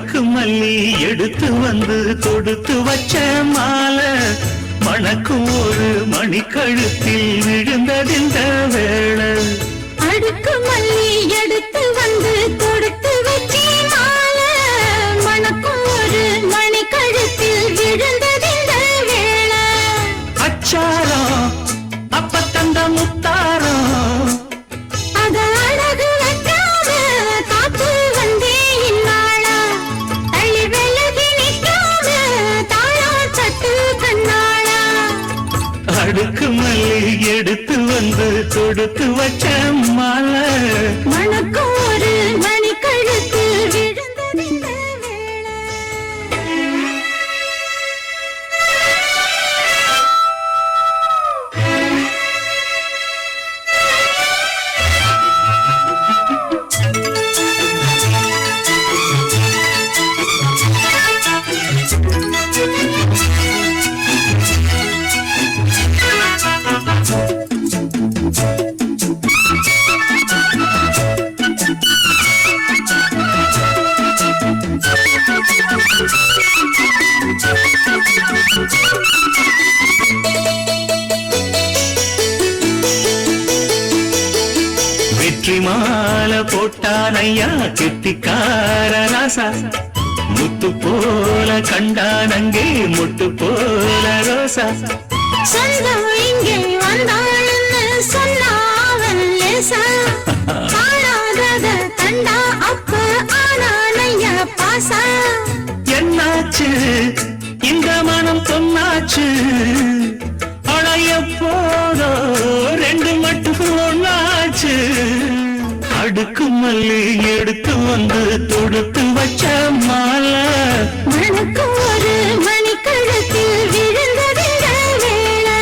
அடுக்கு மல்லி எடுத்து வந்து தொடுத்து வச்ச மாலை மணக்கும் ஒரு மணிக்கழுத்தில் விழுந்ததிந்த வேளை. அடுக்கு மல்லி எடுத்து வந்து தொடுத்து வச்ச மாலை மணக்கும் ஒரு மணிக்கழுத்தில் விழுந்ததிந்த வேளை. அச்சாரம் அப்ப தந்த முத்தாரம் அத அழகு வைக்காம காத்து வந்தே இந்நாளா தள்ளி விலகி நிற்காம தாழா தட்டு கண்ணாளா. அடுக்கு மல்லி எடுத்து வந்து தொடுத்து வச்ச மாலை மணக்கும் ஒரு மணிக்கழுத்தில் விழுந்ததிந்த வேளை. வெற்றி மாலை போட்டானையா கெட்டிக்கார ராசா முத்து போல கண்டானங்கே முட்டு போல ரோசா. சொந்தம் இங்கே வந்தாள்னு சொன்னாவன் லேசா காணாதத கண்டா அப்ப ஆனானையா பாசா. என்னாச்சு இந்த மனம் பொன்னாச்சு அடைய போதோ ரெண்டு மட்டும் ஒன்னாச்சு. அடுக்கு மல்லி எடுத்து வந்து தொடுத்து வச்ச மாலை மணக்கும் ஒரு மணிக்கழுத்தில் விழுந்ததிந்த வேளை.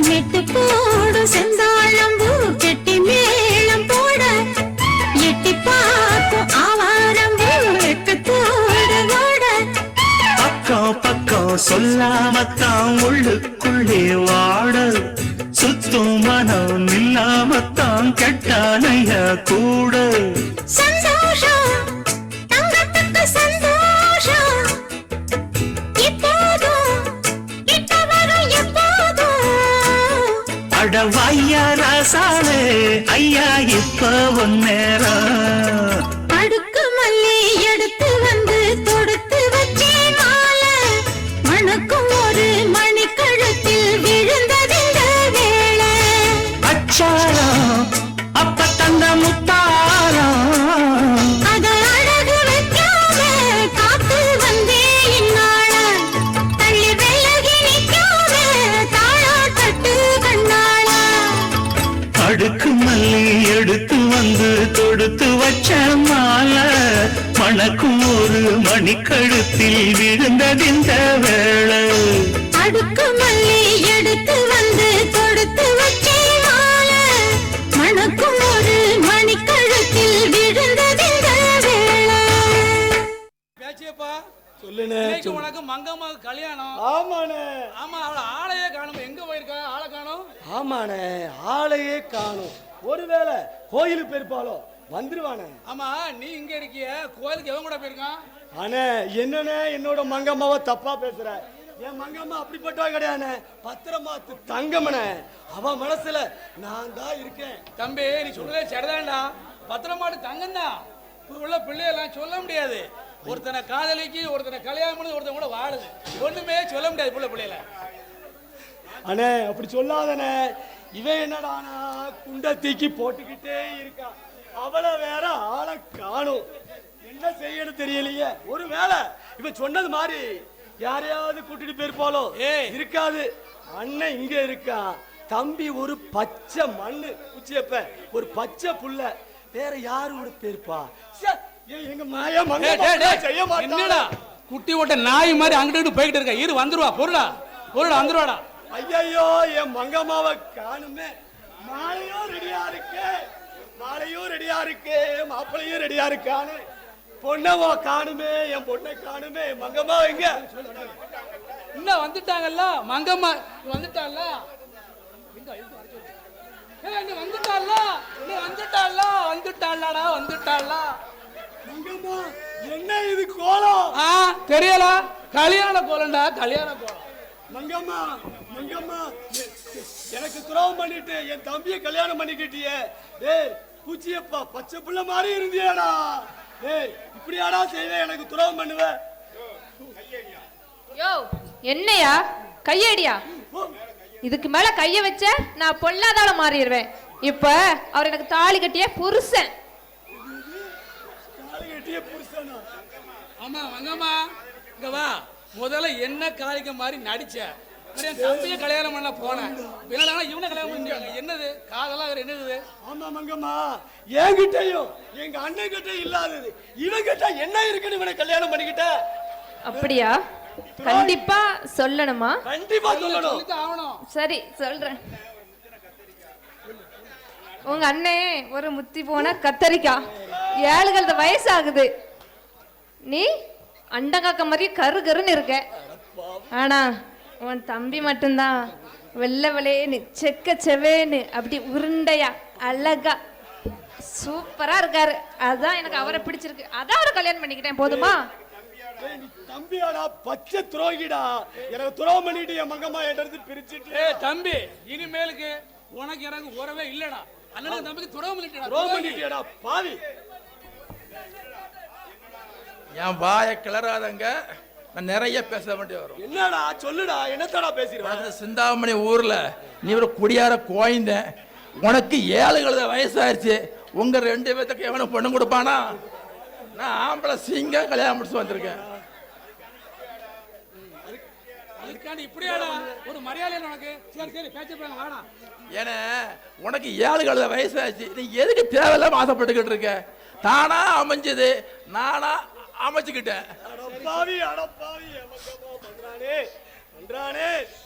நெட்டு போடு செந்தாழம்பூ கெட்டி மேளம் போட எட்டி பார்க்கும் ஆவாரம்பூ எக்கத்தோடு ஓட. பக்கம் பக்கம் சொல்லாமத்தான் உள்ளுக்குள்ளே வாட சுத்தும் மனம் இல்லாமத்தான் கெட்டானைய கூட. சந்தோஷம் தங்கத்துக்கு சந்தோஷம் இப்போதும் கிட்ட வரும் எப்போதும். அட வாய்யா ராசாலே ஐயா இப்ப ஒன்னேரம். அடுக்கு மல்லி எடுத்து வந்து தொடுத்து வச்சே மாலை மணக்கும் ஒரு மணிக்கழுத்தில் விழுந்ததிந்த வேளை. அச்சாரம் அப்ப தந்த முத்தாரம் அத அழகு வைக்காம காத்து வந்தே இந்நாளா தள்ளி விலகி நிற்காம தாழா தட்டு கண்ணாளா. அடுக்கு மல்லி எடுத்து வந்து தொடுத்து வச்ச மாலை மணக்கும் ஒரு மணிக்கழுத்தில் விழுந்ததிந்த வேளை. அடுக்கு மல்லி எடுத்து வந்து தொடுத்து வச்சே மாலை மணக்கும் ஒரு மணிக்கழுத்தில் விழுந்ததிந்த வேளை. பேச்சியப்பா சொல்லுனே. உனக்கு மங்கம்மாவுக்கு கல்யாணம். ஆமாண்ணே. ஆமா, அவளை ஆளையே காணும். எங்க போயிருக்கா? ஆளை காணும். ஆமாண்ணே, ஆளையே காணும். ஒருவேளை கோயிலுக்கு போயிருப்பாளோ, வந்துருவானே. ஆமா, நீ இங்க இருக்கிய, கோயிலுக்கு எவன் கூட போயிருக்கான்? அண்ணே, என்னண்ணே என்னோட மங்கம்மாவை தப்பா பேசுற? என் மங்கம்மா அப்படிப்பட்டவ கிடையாதுண்ணே, பத்திரமாத்து தங்கமனே. அவ மனசுல நான் தான் இருக்கேன். தம்பி, நீ சொல்றதே சரிதான்டா. பத்திரமாட்டு தங்கம்தான். உள்ள பிள்ளையெல்லாம் சொல்ல முடியாது. ஒருத்தனை காதலிக்கு, ஒருத்தனை கல்யாணம் பண்ணி, ஒருத்தன் கூட வாழுது. ஒண்ணுமே சொல்ல முடியாது பிள்ளைல. அண்ணே அப்படி சொல்லாதண்ணே. இவன் என்னடானா குண்ட தூக்கி போட்டுக்கிட்டே இருக்கா. அவளை வேற ஆளை காணும். என்ன செய்யணும் தெரியலையே. ஒரு வேளை இவன் சொன்னது மாதிரி யாரையாவது கூட்டிட்டு போயிருப்பாளோ? இருக்காது. அண்ணன் இங்க இருக்கா. தம்பி ஒரு பச்சை மண்ணு குச்சியப்ப, ஒரு பச்சை புள்ள. வேற யாரு கூட பேருப்பா எங்க மாயா டேய், மங்கம்மா டேய், டேய், செய்ய என்னடா மாட்டாடா. குட்டி ஓட்ட நாய் மாதிரி அங்கிட்டு போய்கிட்டு இருக்க இரு வந்துருவா பொருளா வந்துருவாடா. ஐயோ என் மங்கம்மாவை காணுமே. மாலையும் ரெடியா இருக்கு மாப்பிளையும் ரெடியா இருக்கானு பொண்ணவோ காணுமே. என் பொண்ணை காணுமே. மங்கம்மா எங்க? இன்னும் வந்துட்டாங்கல்ல மங்கம்மா வந்துட்டால வந்துட்டாளா. மங்கம்மா என்ன இது கோலம்? தெரியல, கல்யாண கோலம்டா, கல்யாண கோலம். மங்கம்மா எனக்கு துரோகம் பண்ணிட்டு என் தம்பியை கல்யாணம் பண்ணிக்கிட்டியே. டேய் பூச்சியப்பா, பச்சை பிள்ளை மாதிரி இருந்தியாடா. டேய் இப்படியாடா செய்வேன், எனக்கு துரோகம் பண்ணுவ? யோ என்னையா கையடியா? இதுக்கு மேல கைய வச்ச நான் பொல்லாதால மாறிடுவேன். இப்ப அவர் எனக்கு தாலி கட்டிய புருஷன். தாலி கட்டிய புருஷனா? ஆமா மங்கம்மா இங்க வா. முதல்ல என்ன காரிக்க மாதிரி நடிச்ச, என் தம்பியை கல்யாணம் பண்ண போனேன். இவனை கல்யாணம் பண்ணிட்டாங்க. என்னது காதெல்லாம் வேற என்னது? ஆமா மங்கம்மா, என்கிட்டயும் எங்க அண்ணன் கிட்ட இல்லாதது இவன் கிட்ட என்ன இருக்குன்னு இவனை கல்யாணம் பண்ணிக்கிட்ட. அப்படியா? கண்டிப்பா சொல்லணுமா? கண்டிப்பா சொல்லணும். ஆகணும். சரி சொல்றேன். உங்க அண்ணே ஒரு முத்தி போன கத்தரிக்காய், 7 வயசாகுது. நீ அண்டங்காக்க மாதிரி கரு கருன்னு இருக்க. ஆனா உன் தம்பி மட்டும்தான் வெள்ளை வெள்ளையன்னு செக்க செவேன்னு அப்படி உருண்டையா அழகா சூப்பரா இருக்காரு. அதான் எனக்கு அவரை பிடிச்சிருக்கு. அதான் அவரை கல்யாணம் பண்ணிக்கிட்டேன். போதுமா? தம்பியாடா, பச்சை துரோகிடா. எனக்கு துரோகம் பண்ணிட்டு என் மங்கம்மா என்கிட்ட பிரிச்சுட்டு. தம்பி இனிமேலுக்கு உனக்கு எனக்கு உறவே இல்லடா. அண்ணனுக்கு தம்பிக்கு துரோகம் பண்ணிட்டியாடா பாவி. என் வாயை கிளறாதங்க, நான் நிறைய பேச வேண்டிய வரும். என்னடா சொல்லுடா, என்னத்தடா பேசிடுவேன்? சிந்தாமணி ஊர்ல நீ ஒரு குடியார கோயந்த, உனக்கு 7 வயசாயிருச்சு. உங்க 2 பேத்துக்கு எவனும் பொண்ணு கொடுப்பானா? நான் ஆம்பளை சிங்க கல்யாணம் முடிச்சு வந்திருக்கேன். இப்படியாடா ஒரு மரியாதை உனக்கு? சரி சரி பேச்சு வாடா. ஏன்னா உனக்கு 7 வயசாச்சு, நீ எதுக்கு தேவையில்லாம ஆசைப்பட்டுக்கிட்டு இருக்க? தானா அமைஞ்சது, நானா அமைச்சுக்கிட்டேன்.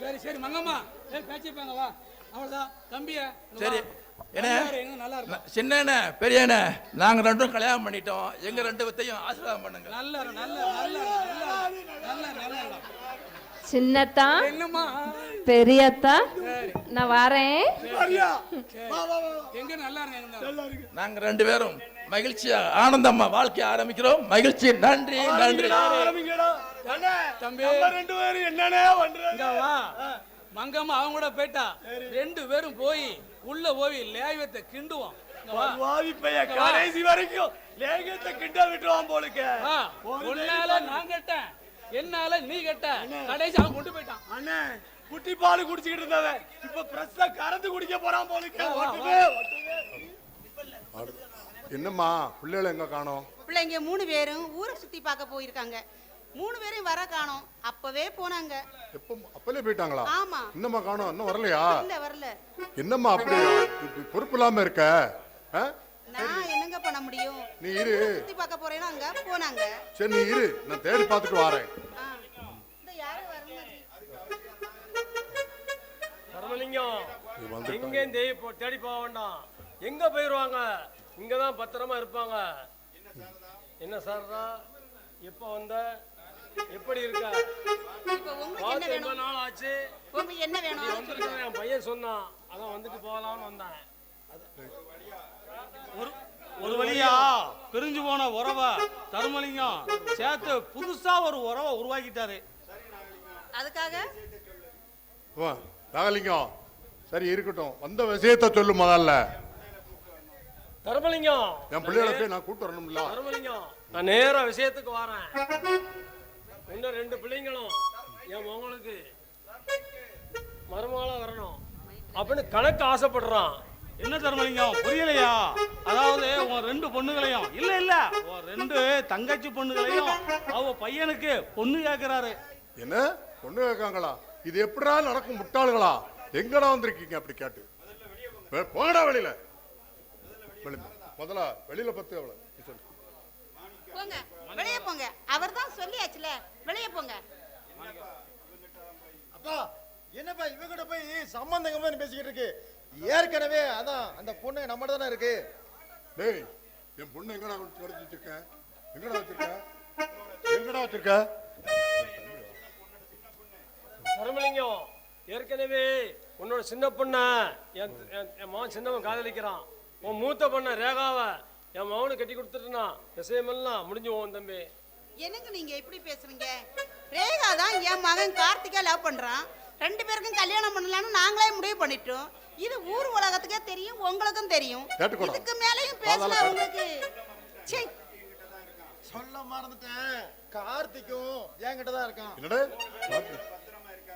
சரி சரி மங்கம்மா பேச்சிருப்பாங்க வா. அவ்வளவுதான் தம்பிய. சரி என்ன நல்லா இருக்கும். சின்ன பெரிய நாங்க 2 கல்யாணம் பண்ணிட்டோம். எங்க 2 பேத்தையும் ஆசீர்வாதம் பண்ணுங்க. நல்ல நல்ல நல்ல நல்ல நல்ல சின்னத்தா என்னம்மா பெரியத்தா நான் வரேன். எங்க நல்லா இருக்கு. நாங்க 2 பேரும் மகிழ்ச்சியா ஆனந்தமா வாழ்க்கைய ஆரம்பிக்கிறோம். மகிழ்ச்சி. நன்றி நன்றி. தம்பி 2 பேரும் என்னனே பண்றாங்க? வா. மங்கம்மா அவங்க கூட போயிட்டா. 2 பேரும் போய் உள்ள போய் லேயத்தை கிண்டுவோம். வாவி பைய கடைசி வரைக்கும் லேகத்தை கிண்ட விட்டுவான் போலுக்க. உன்னால நான் கேட்டேன், என்னால நீ கேட்ட. கடைசி அவன் கொண்டு போயிட்டான். அண்ணே குட்டி பால் குடிச்சிட்டு இருந்தவன் இப்ப பிரஸ்ஸா கறந்து குடிக்க போறான் போலுக்க. என்னம்மா பிள்ளைகளை எங்க காணோம்? பிள்ளைங்க 3 பேரும் ஊரை சுத்தி பார்க்க போயிருக்காங்க. 3 பேரையும் வர காணோம். அப்பவே போனாங்க. எப்ப அப்பலே போயிட்டாங்களா? ஆமா. இன்னமா காணோம்? இன்னும் வரலையா? இல்ல வரல. என்னம்மா அப்படி பொறுப்பு இல்லாம இருக்க? நான் என்னங்க பண்ண முடியும்? நீ இரு. சுத்தி பார்க்க போறேன்னா அங்க போனாங்க. சரி நீ இரு, நான் தேடி பார்த்துட்டு வரேன். இந்த யாரு வரணும்? தர்மலிங்கம் எங்க தேடி போக வேண்டாம். எங்க போயிருவாங்க? இங்கதான் பத்திரமா இருப்பாங்க. என்ன சார்தா, எப்ப வந்த? எப்படி இருக்க? இப்போ உங்களுக்கு என்ன வேணும்? நாள் ஆச்சு. உங்களுக்கு என்ன வேணும்? வந்திருக்கேன், என் பையன் சொன்னான். அதான் வந்துட்டு போகலாம்னு வந்தேன். ஒரு வழியா பிரிஞ்சு போன உறவை தர்மலிங்கம் சேர்த்து புதுசா ஒரு உறவை உருவாக்கிட்டாரு. அதுக்காக வா ராகலிங்கம், சரி இருக்கட்டும், வந்த விஷயத்தை சொல்லு முதல்ல. தர்மலிங்கம் என் பிள்ளைகளுக்கு நான் கூட்டு வரணும்ல. தர்மலிங்கம் நான் நேரா விஷயத்துக்கு வரேன். இன்னும் 2 பிள்ளைங்களும் என் மகளுக்கு மருமகளா வரணும் அப்படின்னு கணக்கு ஆசைப்படுறான். என்ன தர்மலிங்கம் புரியலையா? அதாவது உன் 2 பொண்ணுகளையும் இல்ல இல்ல உன் 2 தங்கச்சி பொண்ணுகளையும் அவ பையனுக்கு பொண்ணு கேட்கிறாரு. என்ன பொண்ணு கேட்காங்களா? இது எப்படா நடக்கும்? முட்டாள்களா? எங்கடா வந்திருக்கீங்க அப்படி கேட்டு? போங்கடா வெளியில. முதல்ல வெளியில பத்து அவளை சொல்லு. போங்க வெளியே போங்க. அவர் தான் சொல்லியாச்சுல, வெளியே போங்க. அப்பா என்னப்பா இவங்கிட்ட போய் சம்பந்தம் பேசிக்கிட்டு இருக்கு? ஏற்கனவே அதான் அந்த பொண்ணு நம்ம தானே இருக்கு. டேய் என் பொண்ணு எங்கடா கிடைச்சி வச்சிருக்க? எங்கடா வச்சிருக்க? எங்கடா வச்சிருக்க? தர்மலிங்கம், ஏற்கனவே உன்னோட சின்ன பொண்ண என் மகன் சின்னவன் காதலிக்கிறான். உன் மூத்த பொண்ண ரேகாவை என் மகனுக்கு கட்டி கொடுத்துட்டுனா விஷயமெல்லாம் முடிஞ்சு போவோம் தம்பி. என்னங்க நீங்க எப்படி பேசுறீங்க? ரேகா தான் என் மகன் கார்த்திகா லவ் பண்றான். 2 பேருக்கும் கல்யாணம் பண்ணலாம்னு நாங்களே முடிவு பண்ணிட்டோம். இது ஊர் உலகத்துக்கே தெரியும், உங்களுக்கும் தெரியும். இதுக்கு மேலயும் பேசல உங்களுக்கு. சீ, சொல்ல மறந்துட்டேன். கார்த்திக்கும் என்கிட்ட தான் இருக்கான். என்னடா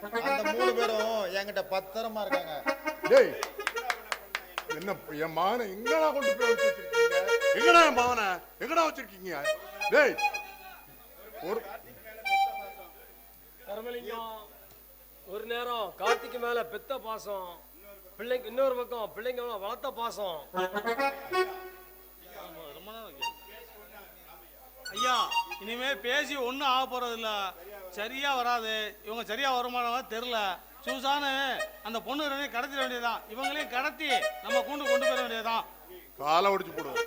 அந்த 3 பேரும் என்கிட்ட பத்திரமா இருக்காங்க. டேய் என்ன என் மகனை எங்கடா கொண்டு போய் வச்சிருக்கீங்க? எங்கடா என் மகனை எங்கடா வச்சிருக்கீங்க? டேய் ஒரு தர்மலிங்கம், ஒரு நேரம் கார்த்திக்கு மேல பெத்த பாசம், பிள்ளைங்க இன்னொரு பக்கம் பிள்ளைங்க மேல வளர்த்த பாசம். ஐயா இனிமே பேசி ஒன்றும் ஆக போறது இல்ல. சரியா வராது. இவங்க சரியா வருமானமா தெரியல. சூசானு அந்த பொண்ணு ரெண்டையும் கடத்திட வேண்டியதுதான். இவங்களையும் கடத்தி நம்ம கொண்டு போயிட வேண்டியதுதான். காலை ஒடிச்சு போடுவோம்.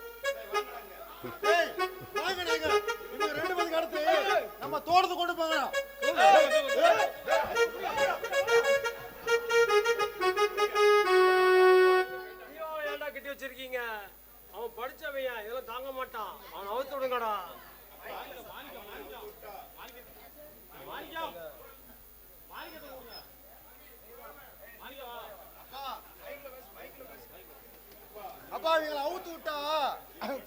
ஏய், வாங்க நீங்க. இவங்க 2 பேருக்கு அடுத்து நம்ம தோட்டத்துக்கு கொண்டு போகலாம். ஏன்டா கட்டி வச்சிருக்கீங்க? அவன் படிச்சவையா, இதெல்லாம் தாங்க மாட்டான். அவன் அவுத்து விடுங்கடா. அப்பா இவங்களை அவுத்து விட்டா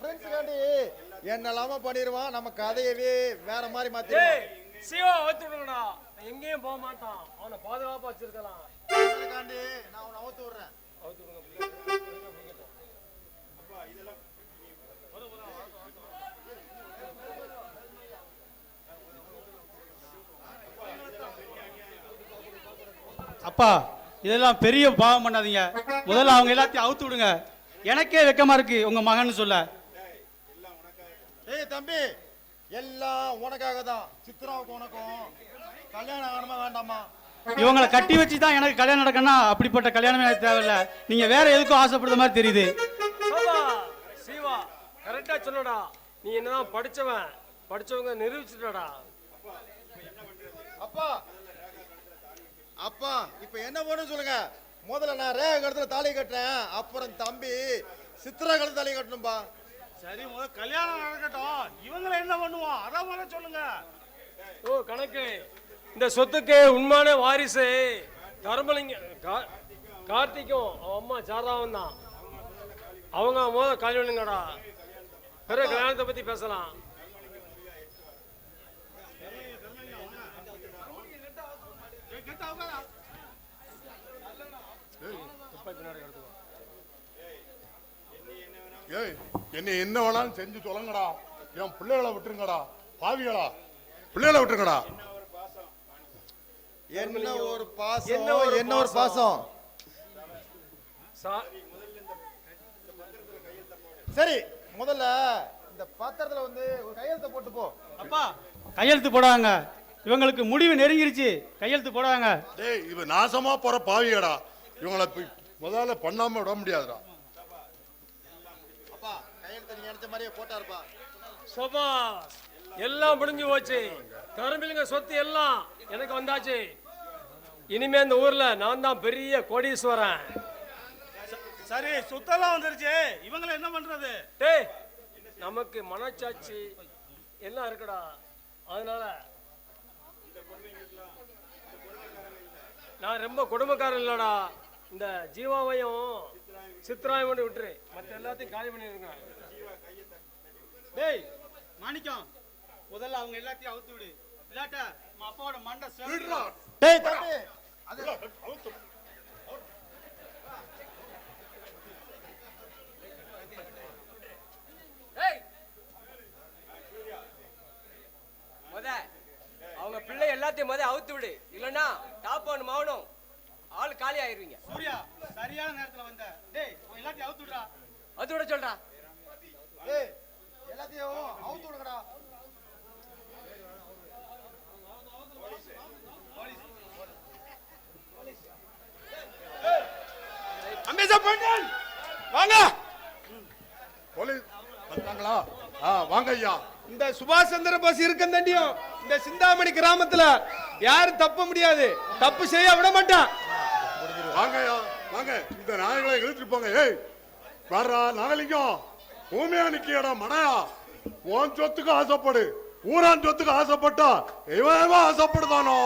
ஃப்ரெண்ட்ஸுக்காண்டி என்னெல்லாம பண்ணிடுவான். நம்ம கதையவே வேற மாதிரி மாத்திடுவான். சிவா அவுத்து விடுங்கடா. எங்கேயும் போக மாட்டான். அவனை பாதுகாப்பா வச்சிருக்கலாம். அதுக்காண்டி நான் அவனை அவுத்து விடுறேன். அவுத்து விடுங்க. அப்பா இதெல்லாம் பெரிய பாவம் பண்ணாதீங்க. முதல்ல அவங்க எல்லாத்தையும் அவுத்து விடுங்க. எனக்கே வெக்கமா இருக்கு உங்க மகன் சொல்ல. ஏய் தம்பி, எல்லாம் உனக்காக தான். சித்ராவுக்கு உனக்கும் கல்யாணம் ஆகணுமா வேண்டாமா? இவங்களை கட்டி வச்சு தான் எனக்கு கல்யாணம் நடக்கணும்னா அப்படிப்பட்ட கல்யாணமே எனக்கு தேவையில்லை. நீங்க வேற எதுக்கும் ஆசைப்படுற மாதிரி தெரியுது. சிவா கரெக்டா சொல்லடா. நீ என்னதான் படிச்சவங்க நிரூபிச்சுட்டடா. அப்பா அப்பா இப்ப என்ன பண்ணு சொல்லுங்க. முதல்ல நான் ரேகா கழுத்துல தாலி கட்டுறேன். அப்புறம் தம்பி சித்ரா கழுத்துல தாலி கட்டணும்பா. சரி, முதல்ல கல்யாணம் நடக்கட்டும். இவங்களை என்ன பண்ணுவோம் அதான் முதல்ல சொல்லுங்க. ஓ கணக்கு, இந்த சொத்துக்கு உண்மையான வாரிசு தர்மலிங்க கார்த்திக்கும் அவன் அம்மா சாரதாவும் தான். அவங்க முதல்ல கல்யாணங்கடா, பிறகு கல்யாணத்தை பத்தி பேசலாம். ஏய் என்ன என்ன வேணாலும் செஞ்சு சொல்லுங்கடா. என் பிள்ளைகளை விட்டுருங்கடா. பாவிகளா, பிள்ளைகளை விட்டுருங்கடா. என்ன ஒரு பாசம், என்ன ஒரு பாசம். சரி, முதல்ல இந்த பத்திரத்துல வந்து ஒரு கையெழுத்து போட்டு போ. அப்பா கையெழுத்து போடாங்க. இவங்களுக்கு முடிவு நெருங்கிருச்சு. கையெழுத்து போடாங்க. டேய் இவ நாசமா போற பாவியடா. இவங்களை முதல்ல பண்ணாம விட முடியாதுடா. அப்பா கையெழுத்து நீங்க நினைச்ச மாதிரியே போட்டாருப்பா. சபா எல்லாம் முடிஞ்சு போச்சு. தர்மலிங்க சொத்து எல்லாம் எனக்கு வந்தாச்சு. இனிமே இந்த ஊர்ல நான் தான் பெரிய கோடீஸ்வரன். சரி, சொத்தெல்லாம் வந்துருச்சு. இவங்களை என்ன பண்றது? டேய் நமக்கு மனச்சாட்சி எல்லாம் இருக்குடா. அதனால நான் ரொம்ப குடும்பக்காரன் இல்லடா. இந்த ஜீவாவையும் சித்ராவையும் மட்டும் விட்டுரு. மற்ற எல்லாத்தையும் காலி பண்ணிருங்க. டேய் மாணிக்கம், முதல்ல அவங்க எல்லாத்தையும் அவுத்து விடு. இல்லாட்ட அப்பாவோட மண்டை செவிடுறோம். டேய் தம்பி, அது அவங்க பிள்ளை எல்லாத்தையும் அவுத்து விடு. இல்லன்னா டாப் ஒன் மாவனும் ஆள் காலி ஆயிருவீங்க. சூர்யா சரியான நேரத்துல வந்த. டேய் அவங்க எல்லாத்தையும் அவுத்து விடுறா. அவுத்து விட சொல்றா. வந்தாங்களா? வாங்க ஐயா. இந்த சுபாஷ் சந்திர போஸ் இருக்கும் தண்டியும் இந்த சிந்தாமணி கிராமத்துல யாரும் தப்ப முடியாது, தப்பு செய்ய விட மாட்டான். வாங்க ஐயா, வாங்க. இந்த நாய்களை இழுத்துட்டு போங்க. ஏய் வர்றா நாகலிங்கம், பூமியா நிக்கியடா மடையா. உன் சொத்துக்கு ஆசைப்படு, ஊரான் சொத்துக்கு ஆசைப்பட்டா இவன் ஆசைப்படுதானோ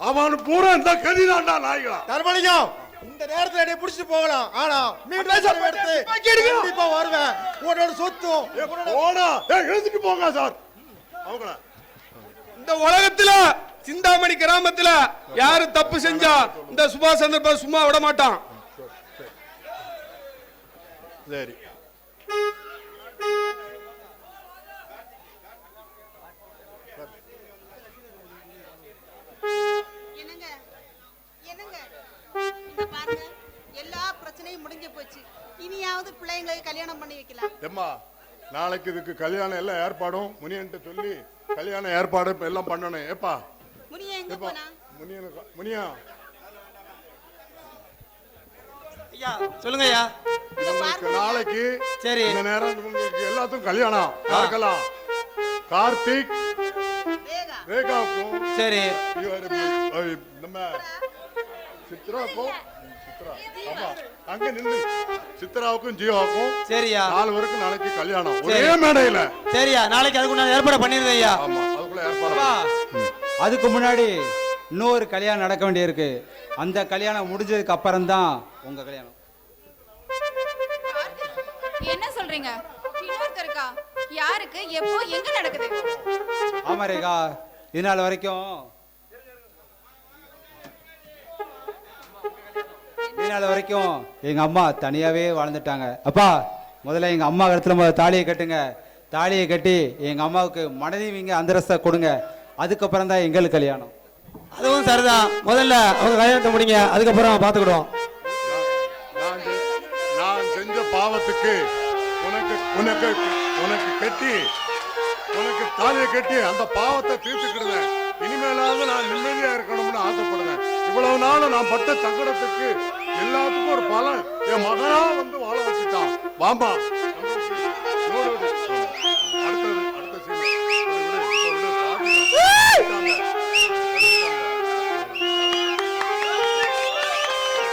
அவன் பூரா இந்த கதிதான்டா நாய்களா. தர்மலிங்கம், இந்த நேரத்துல என்னை புடிச்சு போகலாம், ஆனா எடுத்து கண்டிப்பா வருவேன். உன்னோட சொத்தும் எழுதிட்டு போங்க சார். அவங்கள இந்த உலகத்துல சிந்தாமணி கிராமத்துல யாரு தப்பு செஞ்சா இந்த சுபாஷ் சந்திர போஸ் சும்மா விட மாட்டான். சரி, என்னங்க என்னங்க இங்க பாருங்க, எல்லா பிரச்சனையும் முடிஞ்சு போச்சு. இனியாவது பிள்ளைங்களை கல்யாணம் பண்ணி வைக்கலாம். எம்மா, நாளைக்கு இதுக்கு கல்யாணம் எல்லாம் ஏற்பாடும் முனியன்ட்ட சொல்லி கல்யாணம் ஏற்பாடு எல்லாம் பண்ணணும். ஏப்பா முனியா எங்க போனா? முனியா ஐயா சொல்லுங்க ஐயா. நாளைக்கு சரி இந்த நேரம் உங்களுக்கு எல்லாத்துக்கும் கல்யாணம் பார்க்கலாம். கார்த்திக் ரேகாவுக்கும் சரி நம்ம சித்ராவுக்கும் அங்க நின்று சித்ராவுக்கும் ஜீவாவுக்கும் சரியா 4 பேருக்கும் நாளைக்கு கல்யாணம் ஒரே மேடையில. சரியா, நாளைக்கு அதுக்கு ஏற்பாடு பண்ணிருந்தேன் ஐயா. ஆமா, அதுக்குள்ள ஏற்பாடு. அதுக்கு முன்னாடி இன்னொரு கல்யாணம் நடக்க வேண்டியிருக்கு. அந்த கல்யாணம் முடிஞ்சதுக்கு அப்புறம் தான் உங்க கல்யாணம். என்ன சொல்றீங்க? இன்னொருத்தருக்கா? யாருக்கு, எப்போ, எங்க நடக்குது? ஆமா ரேகா, இதனால வரைக்கும் எங்க அம்மா தனியாவே வாழ்ந்துட்டாங்க. அப்பா, முதல்ல எங்க அம்மா கழுத்துல தாலியை கட்டுங்க. தாலியை கட்டி எங்க அம்மாவுக்கு மனைவிங்க அந்தரஸ்தை கொடுங்க. அதுக்கப்புறம் தான் எங்களுக்கு கல்யாணம். அதுவும் சரிதான். முதல்ல அவங்க கல்யாணத்தை முடிங்க, அதுக்கப்புறம் பாத்துக்கிடுவோம். நான் செஞ்ச பாவத்துக்கு உனக்கு கட்டி உனக்கு தாலியை கட்டி அந்த பாவத்தை தீர்த்துக்கிடுவேன். இனிமேலாவது நான் நிம்மதியா இருக்கணும்னு ஆசைப்படுறேன். இவ்வளவு நாள் நான் பட்ட சங்கடத்துக்கு எல்லாத்துக்கும் ஒரு பலன் என் மகனா வந்து வாழ வச்சுட்டான். வாம்பா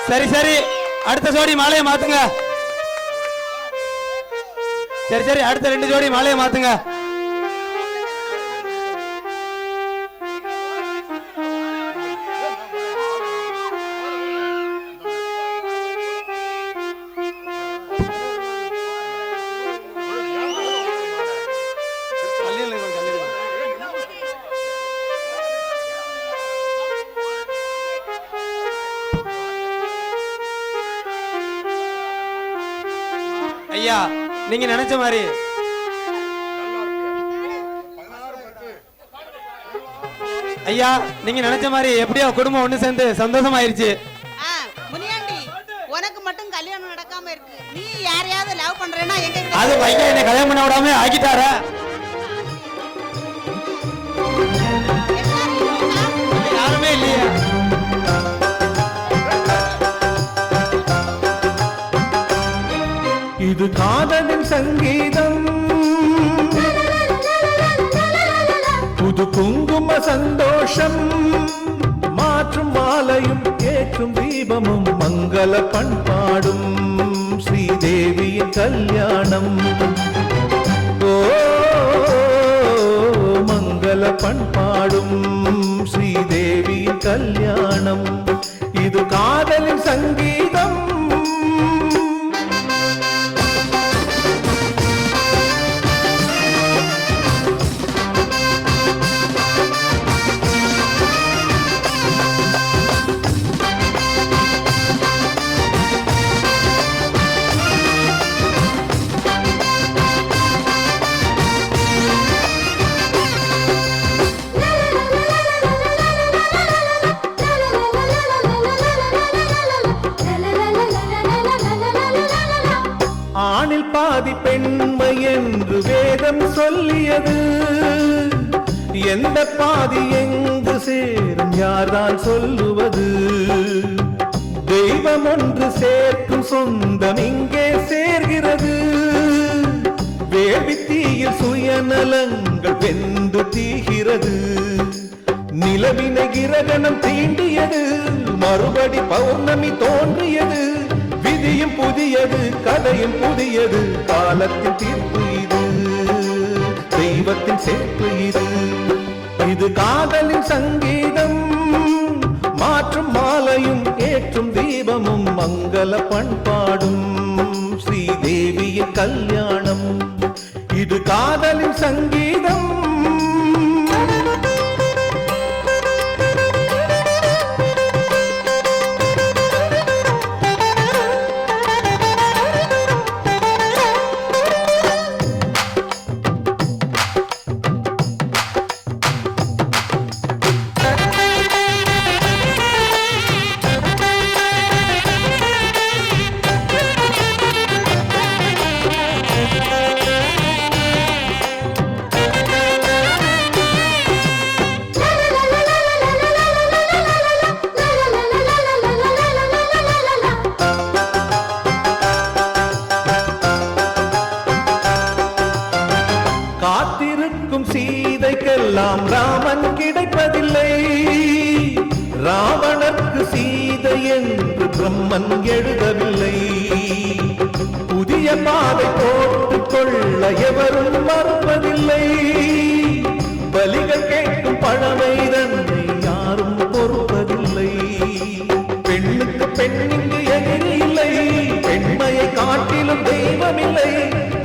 சரி சரி, அடுத்த ஜோடி மாலையை மாத்துங்க. சரி சரி, அடுத்த 2 ஜோடி மாலையை மாத்துங்க. ஐயா, நீங்க நினைச்ச மாதிரி ஐயா, நீங்க நினைச்ச மாதிரி எப்படியோ குடும்பம் ஒண்ணு சேர்ந்து சந்தோஷமாயிருச்சு. முனியாண்டி, உனக்கு மட்டும் கல்யாணம் நடக்காம இருக்கு. நீ யாரையாவது லவ் பண்றேன்னா எங்க? அது பையன் என்ன கல்யாணம் பண்ண விடாம ஆக்கிட்டாரா? யாருமே இல்லையா? இது காதலின் சங்கீதம், புது குங்கும சந்தோஷம், மாற்றும் மாலையும் ஏற்றும் தீபமும் மங்கள பண்பாடும் ஸ்ரீதேவியின் கல்யாணம். ஓ மங்கள பண்பாடும் ஸ்ரீதேவியின் கல்யாணம். இது காதலின் சங்கீதம். ஆணில் பாதி பெண்மை என்று வேதம் சொல்லியது. எந்த பாதி எங்கு சேரும் யார்தான் சொல்லுவது? தெய்வம் ஒன்று சேர்க்கும் சொந்தம் இங்கே சேர்கிறது. வேள்வித்தீயில் சுயநலங்கள் வெந்து தீகிறது. நிலவினை கிரகணம் தீண்டியது, மறுபடி பௌர்ணமி தோன்றியது. விதியும் புதியது, கதையும் புதியது, காலத்தின் தீர்ப்பு இது, தெய்வத்தின் சேர்ப்பு இது. இது காதலின் சங்கீதம், மாற்றும் மாலையும் ஏற்றும் தீபமும் மங்கள பண்பாடும் ஸ்ரீதேவியின் கல்யாணம். இது காதலின் சங்கீதம். காத்திருக்கும் சீதைக்கெல்லாம் ராமன் கிடைப்பதில்லை. ராவணர்க்கு சீதை என்று பிரம்மன் எழுதவில்லை. புதிய பாதை போட்டுக் கொள்ள எவரும் மறுப்பதில்லை. பலிகள் கேட்கும் பழமை தன்னை யாரும் பொறுப்பதில்லை. பெண்ணுக்கு பெண்ணிங்கு எதிரி இல்லை, பெண்மையை காட்டிலும் தெய்வமில்லை.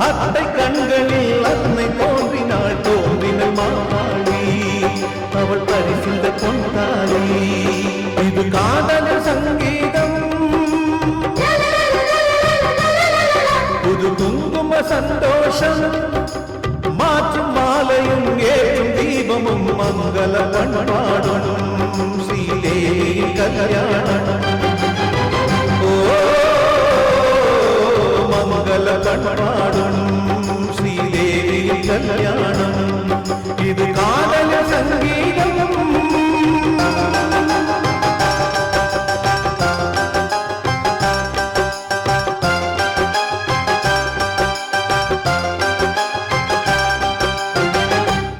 அத்தை கண்களில் அன்னை தோன்றினாள், தோன்றின மாகாளி, அவள் பரிசிந்த பொன்தாளி. இது காதலின் சங்கீதம், புது குங்கும சந்தோஷம், மாற்றும் மாலையும் ஏற்றும் தீபமும் மங்கள பண்பாடும் ஸ்ரீதேவி கல்யாணம். மங்கள பண்பாடும் ஸ்ரீதேவி கல்யாணம். இது காதலின் சங்கீதம்.